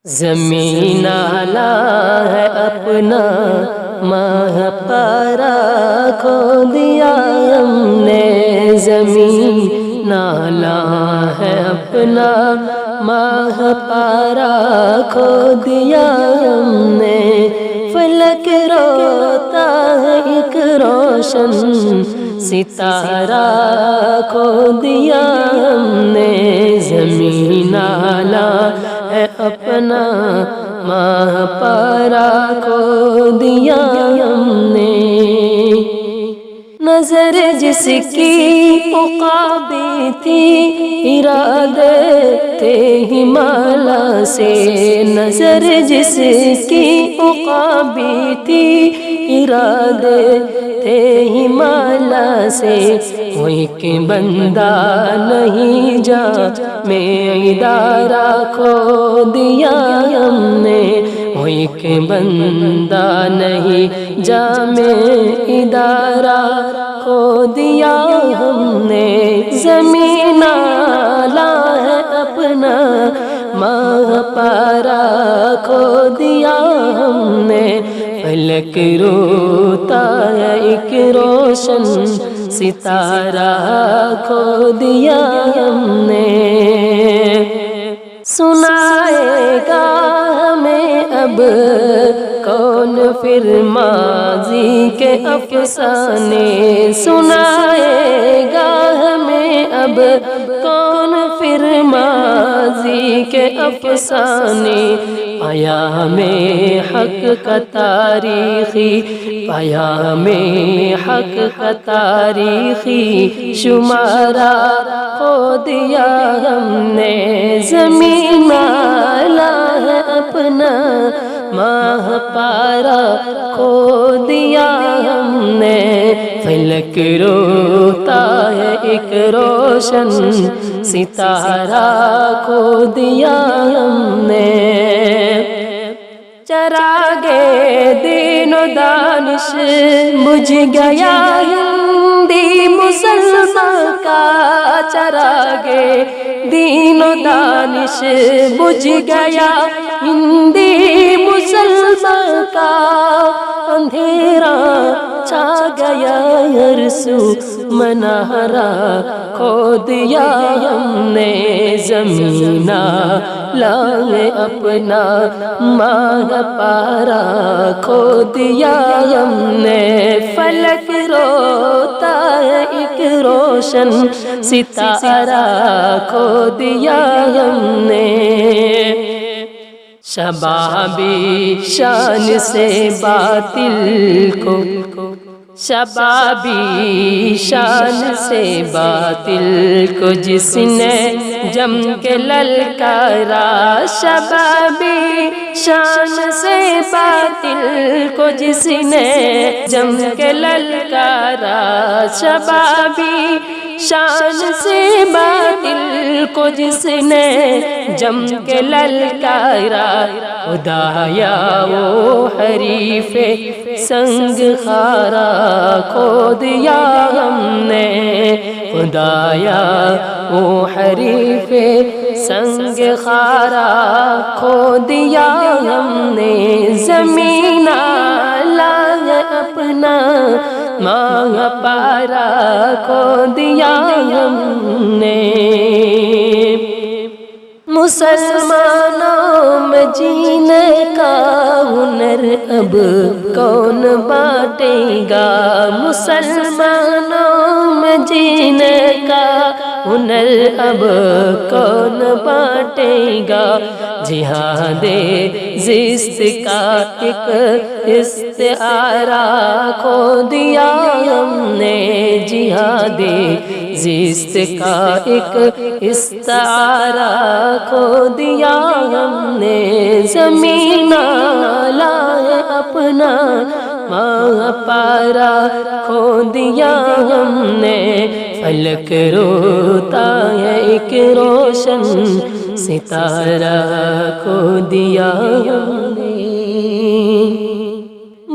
زمین نالا ہے اپنا ماہ پارا کھو دیا ہم نے، زمین نالا ہے اپنا ماہ پارا کھو دیا ہم نے، فلک روتا ہے ایک روشن ستارہ کھو دیا ہم نے، زمین نالا ہے اپنا ماہ پارا کھو دیا ہم نے، نظر جس کی عقابی تھی ارادے تھے ہمالا سے، نظر جس کی عقابی تھی ارادے تھے ہمالا سے، وہ ایک بندہ نہیں جا میں ادارہ کھو دیا ہم نے، وہ ایک بندہ نہیں جا میں ادارہ کھو دیا ہم نے، زمین نالا ہے اپنا ماہ پارا کھو دیا ہم نے، فلک روتا ہے ایک روشن ستارہ کھو دیا ہم نے، سنائے گا ہمیں اب کون پھر ماضی کے افسانے، سنائے گا ہمیں اب کون پھر ماضی کے افسانے، پیام حق کا تاریخی، پیام حق کا تاریخی شمارہ کھو دیا ہم نے، زمین نالا ہے اپنا ماہ پارا کھو دیا ہم نے، فلک روتا ہے ایک روشن ستارہ کھو دیا ہم نے، چراغے دین و دانش بجھ گیا ہندی مسلمان کا، چراغے دین و دانش بجھ گیا ہندی مسلمان کا، اندھیرا چھا گیا ہر سو منارہ کھو دیا ہم نے، زمین نالا ہے اپنا ماہ پارا کھو دیا ہم نے، فلک روتا ہے ایک روشن ستارہ کھو دیا ہم نے، شبابی شان سے باطل کو، شبابی شان سے باطل کو جس نے جم کے للکارا، شبابی شان سے باطل کو جس نے جم کے للکارا، شبابی شان سے باطل کو جس نے جم کے للکارا، خدایا وہ حریف سنگ خارا کھو دیا ہم نے، خدایا وہ حریف سنگ خارا کھو دیا ہم نے، زمین نالا ہے اپنا ماہ پارا کھو دیا ہم نے، مسلمانوں میں جینے کا ہنر اب کون بانٹے گا، مسلمانوں میں جینے کا ہنر اب کون بانٹے گا، جہاد زیست کا ایک استعارہ کھو دیا ہم نے، جہاد زیست کا ایک استعارہ کھو دیا ہم نے، زمین نالا ہے اپنا ماہ پارا کھو دیا ہم نے، فلک روتا ہے ایک روشن ستارہ کھو دیا ہم نے،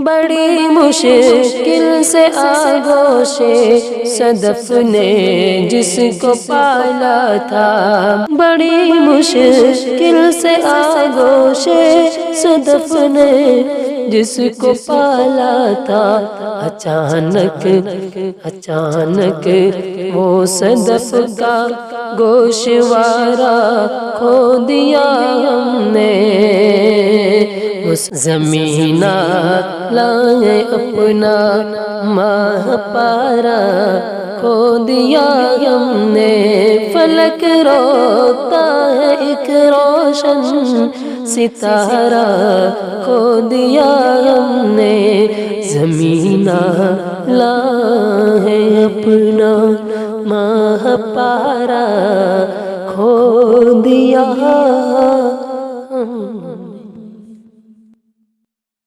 بڑی مشکل سے آغوش صدف نے جس کو پالا تھا، بڑی مشکل سے آغوش صدف نے جس کو پالا تھا، اچانک وہ صدف کا گوشوارہ کھو دیا ہم نے، اس زمینہ لائے اپنا ماہ پارا کھو دیا ہم نے، فلک روتا ہے ایک روشن ستارہ کھو دیا ہم نے، زمینہ لائے اپنا ماہ پارا کھو دیا